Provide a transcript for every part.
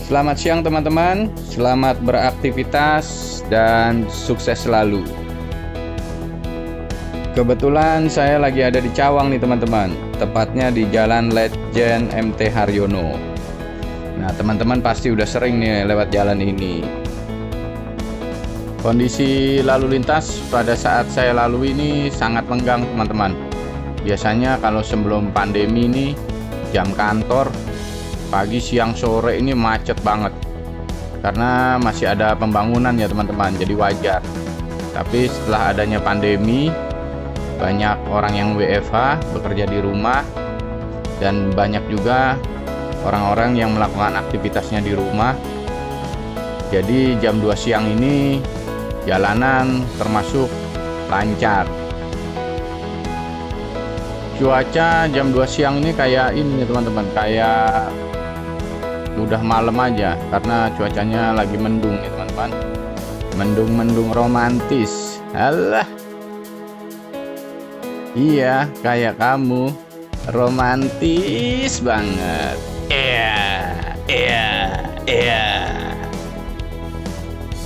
Selamat siang teman-teman, selamat beraktivitas dan sukses selalu. Kebetulan saya lagi ada di Cawang nih teman-teman, tepatnya di Jalan Letjen MT Haryono. Nah teman-teman pasti udah sering nih lewat jalan ini. Kondisi lalu lintas pada saat saya lalui ini sangat lenggang teman-teman. Biasanya kalau sebelum pandemi ini jam kantor pagi, siang, sore ini macet banget karena masih ada pembangunan ya teman-teman, jadi wajar. Tapi setelah adanya pandemi, banyak orang yang WFH bekerja di rumah, dan banyak juga orang-orang yang melakukan aktivitasnya di rumah. Jadi jam 2 siang ini jalanan termasuk lancar. Cuaca jam 2 siang ini kayak ini teman-teman, kayak udah malam aja karena cuacanya lagi mendung ya teman-teman. Mendung-mendung romantis. Alah. Iya, kayak kamu romantis banget. Iya.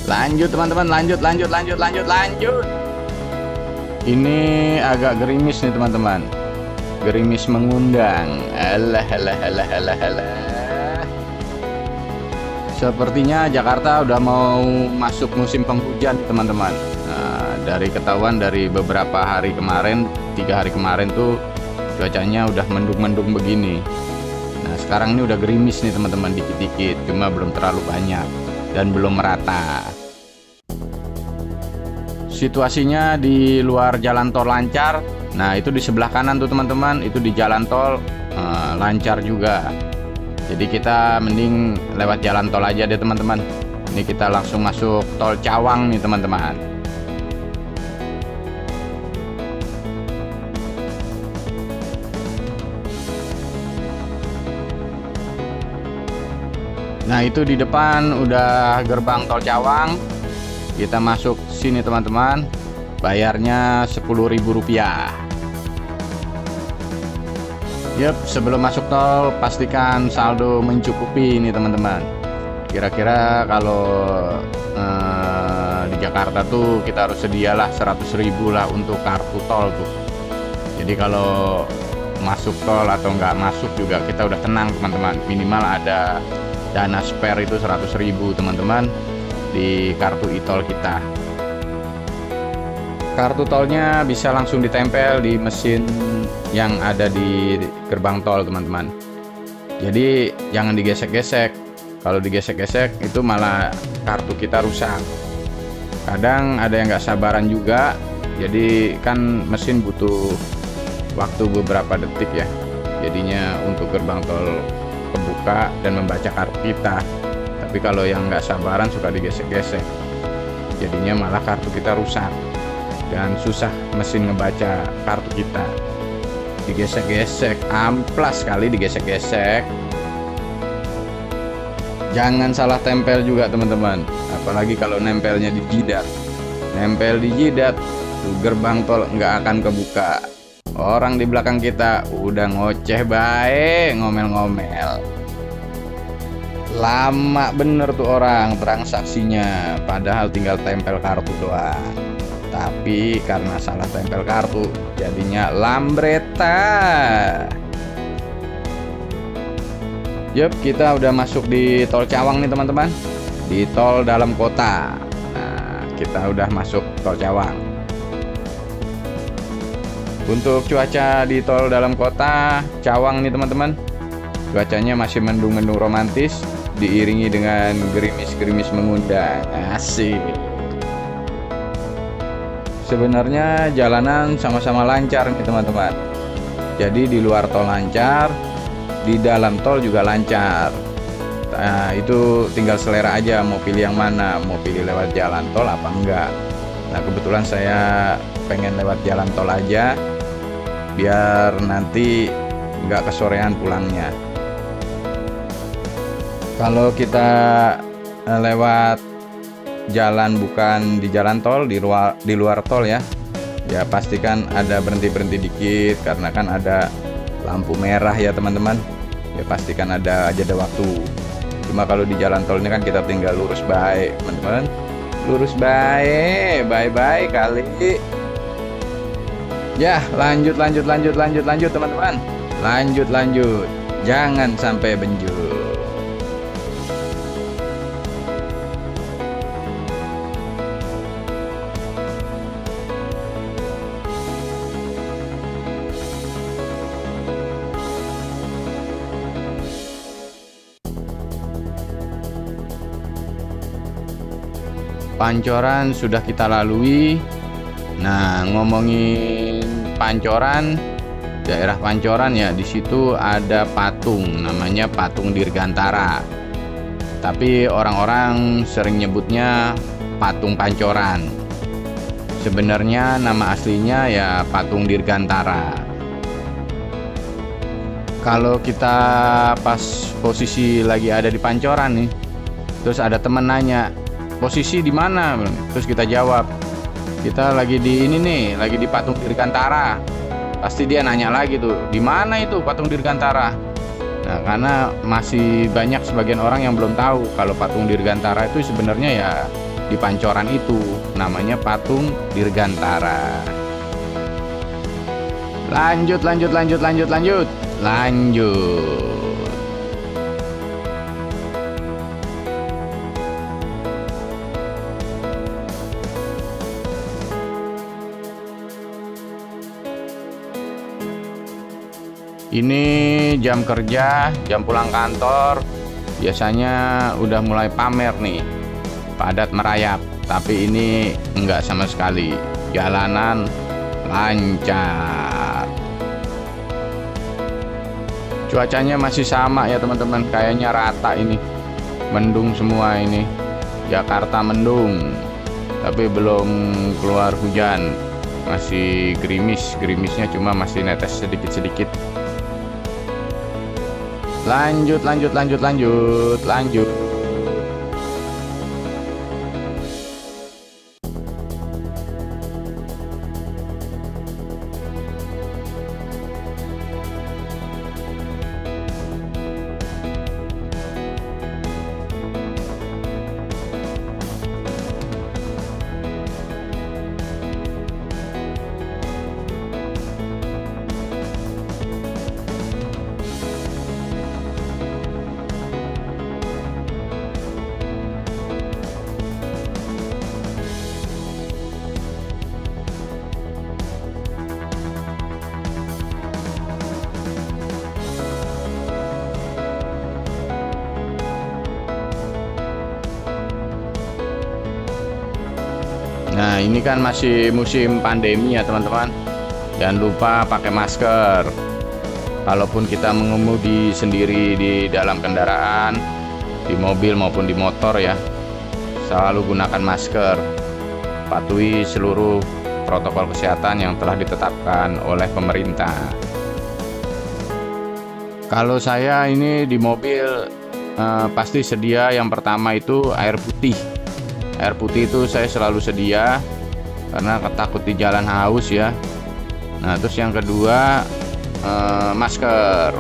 Lanjut teman-teman, lanjut. Ini agak gerimis nih teman-teman. Gerimis mengundang. Alah. Sepertinya Jakarta udah mau masuk musim penghujan teman-teman. Nah, dari ketahuan dari beberapa hari kemarin, 3 hari kemarin tuh cuacanya udah mendung-mendung begini. Nah sekarang ini udah gerimis nih teman-teman, dikit-dikit, cuma belum terlalu banyak dan belum merata. Situasinya di luar jalan tol lancar. Nah itu di sebelah kanan tuh teman-teman, itu di jalan tol lancar juga. Jadi kita mending lewat jalan tol aja deh teman-teman. Ini kita langsung masuk tol Cawang nih teman-teman. Nah itu di depan udah gerbang tol Cawang. Kita masuk sini teman-teman. Bayarnya Rp10.000. Yap, sebelum masuk tol pastikan saldo mencukupi ini teman-teman. Kira-kira kalau di Jakarta tuh kita harus sedialah 100.000 lah untuk kartu tol tuh. Jadi kalau masuk tol atau nggak masuk juga kita udah tenang teman-teman. Minimal ada dana spare itu 100.000 teman-teman di kartu e-tol kita. Kartu tolnya bisa langsung ditempel di mesin yang ada di gerbang tol teman-teman. Jadi jangan digesek-gesek. Kalau digesek-gesek itu malah kartu kita rusak. Kadang ada yang nggak sabaran juga. Jadi kan mesin butuh waktu beberapa detik ya. Jadinya untuk gerbang tol kebuka dan membaca kartu kita. Tapi kalau yang nggak sabaran suka digesek-gesek. Jadinya malah kartu kita rusak dan susah mesin ngebaca kartu kita. Digesek-gesek, amplas sekali digesek-gesek. Jangan salah tempel juga teman-teman, apalagi kalau nempelnya di jidat. Nempel di jidat tuh gerbang tol nggak akan kebuka. Orang di belakang kita udah ngoceh baik, ngomel-ngomel. Lama bener tuh orang transaksinya, padahal tinggal tempel kartu doang. Tapi karena salah tempel kartu jadinya lambreta. Yup, kita udah masuk di tol Cawang nih teman-teman, di tol dalam kota. Nah kita udah masuk tol Cawang. Untuk cuaca di tol dalam kota Cawang nih teman-teman, cuacanya masih mendung-mendung romantis, diiringi dengan gerimis-gerimis mengundang. Asik. Sebenarnya jalanan sama-sama lancar nih teman-teman. Jadi di luar tol lancar, di dalam tol juga lancar. Nah itu tinggal selera aja mau pilih yang mana, mau pilih lewat jalan tol apa enggak. Nah kebetulan saya pengen lewat jalan tol aja, biar nanti nggak kesorean pulangnya. Kalau kita lewat jalan bukan di jalan tol, di luar tol ya pastikan ada berhenti dikit karena kan ada lampu merah ya teman-teman. Ya pastikan ada aja ada waktu Cuma kalau di jalan tol ini kan kita tinggal lurus baik, teman-teman. Lurus baik, bye-bye kali. Ya, lanjut teman-teman. Lanjut. Jangan sampai benjol. Pancoran sudah kita lalui. Nah, ngomongin Pancoran, daerah Pancoran ya, di situ ada patung namanya patung Dirgantara. Tapi orang-orang sering nyebutnya patung Pancoran. Sebenarnya nama aslinya ya patung Dirgantara. Kalau kita pas posisi lagi ada di Pancoran nih, terus ada temen nanya, posisi di mana? Terus kita jawab, kita lagi di ini nih, lagi di patung Dirgantara. Pasti dia nanya lagi tuh, di mana itu patung Dirgantara? Nah, karena masih banyak sebagian orang yang belum tahu kalau patung Dirgantara itu sebenarnya ya di Pancoran itu, namanya patung Dirgantara. Lanjut. Ini jam kerja, jam pulang kantor, biasanya udah mulai pamer nih, padat merayap. Tapi ini enggak sama sekali, jalanan lancar. Cuacanya masih sama ya teman-teman, kayaknya rata ini, mendung semua ini. Jakarta mendung, tapi belum keluar hujan, masih gerimisnya cuma masih netes sedikit-sedikit. Lanjut. Nah, ini kan masih musim pandemi ya teman-teman. Jangan lupa pakai masker. Kalaupun kita mengemudi sendiri di dalam kendaraan, di mobil maupun di motor ya, selalu gunakan masker. Patuhi seluruh protokol kesehatan yang telah ditetapkan oleh pemerintah. Kalau saya ini di mobil pasti sedia yang pertama itu air putih. Air putih itu saya selalu sedia karena takut di jalan haus ya. Nah, terus yang kedua masker.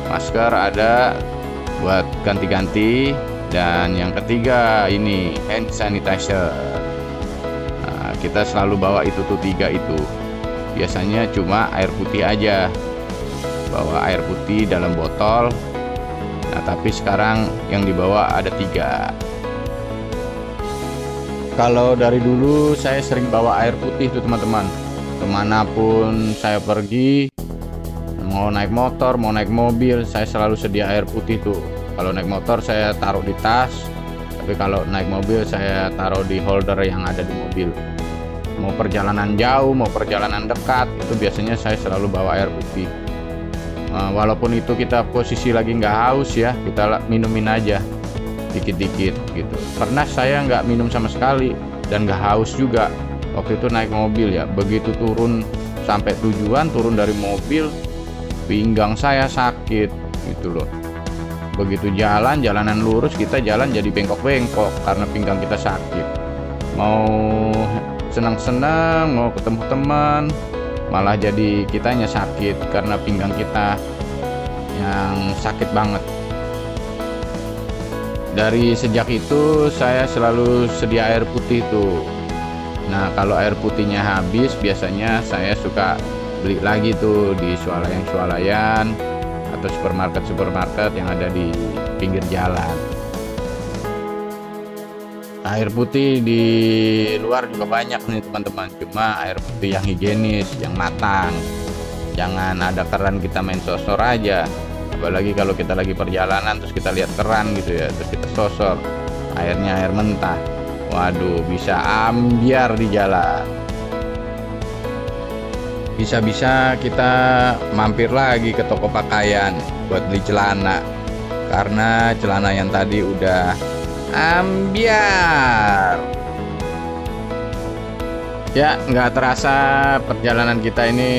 Masker ada buat ganti-ganti, dan yang ketiga ini hand sanitizer. Nah, kita selalu bawa itu tuh 3 itu. Biasanya cuma air putih aja. Bawa air putih dalam botol. Nah, tapi sekarang yang dibawa ada 3. Kalau dari dulu saya sering bawa air putih tuh teman-teman. Kemanapun saya pergi, mau naik motor, mau naik mobil, saya selalu sedia air putih tuh. Kalau naik motor saya taruh di tas, tapi kalau naik mobil saya taruh di holder yang ada di mobil. Mau perjalanan jauh, mau perjalanan dekat, itu biasanya saya selalu bawa air putih. Walaupun itu kita posisi lagi nggak haus ya, kita minumin aja dikit-dikit gitu. Pernah saya nggak minum sama sekali dan nggak haus juga. Waktu itu naik mobil ya, begitu turun sampai tujuan, turun dari mobil, pinggang saya sakit gitu loh. Begitu jalanan lurus, kita jalan jadi bengkok-bengkok karena pinggang kita sakit. Mau senang-senang, mau ketemu teman, malah jadi kitanya sakit karena pinggang kita yang sakit banget. Dari sejak itu saya selalu sedia air putih tuh. Nah, kalau air putihnya habis, biasanya saya suka beli lagi tuh di swalayan-swalayan atau supermarket yang ada di pinggir jalan. Air putih di luar juga banyak nih teman-teman, cuma air putih yang higienis, yang matang. Jangan ada keran kita main sosor aja. Apalagi kalau kita lagi perjalanan terus kita lihat keran gitu ya, terus kita sosor, airnya air mentah. Waduh, bisa ambiar di jalan. Bisa-bisa kita mampir lagi ke toko pakaian buat beli celana, karena celana yang tadi udah ambiar. Ya, nggak terasa perjalanan kita ini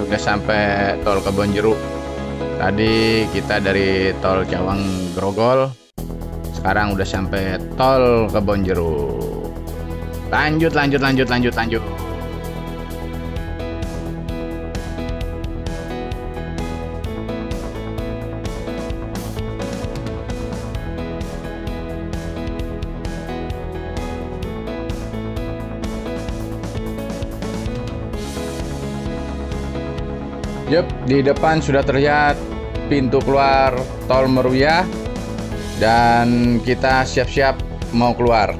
udah sampai tol Kebonjeruk. Tadi kita dari tol Cawang Grogol, sekarang udah sampai tol Kebonjeruk. Lanjut. Yup, di depan sudah terlihat pintu keluar tol Meruya dan kita siap-siap mau keluar.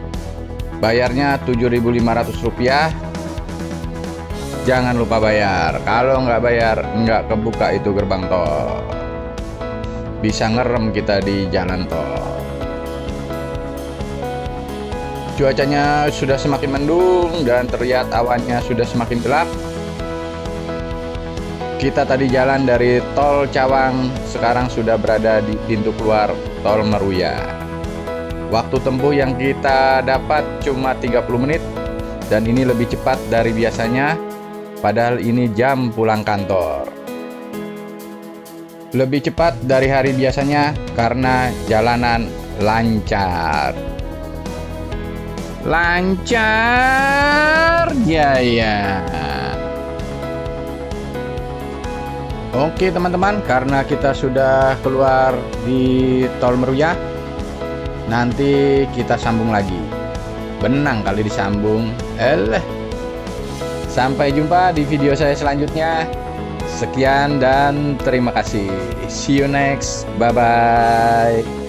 Bayarnya Rp7.500. Jangan lupa bayar. Kalau nggak bayar, nggak kebuka itu gerbang tol. Bisa ngerem kita di jalan tol. Cuacanya sudah semakin mendung dan terlihat awannya sudah semakin gelap. Kita tadi jalan dari tol Cawang, sekarang sudah berada di pintu keluar tol Meruya. Waktu tempuh yang kita dapat cuma 30 menit, dan ini lebih cepat dari biasanya, padahal ini jam pulang kantor. Lebih cepat dari hari biasanya karena jalanan lancar. Lancar jaya. Oke teman-teman, karena kita sudah keluar di tol Meruya, nanti kita sambung lagi. Benang kali disambung. Sampai jumpa di video saya selanjutnya. Sekian dan terima kasih. See you next. Bye-bye.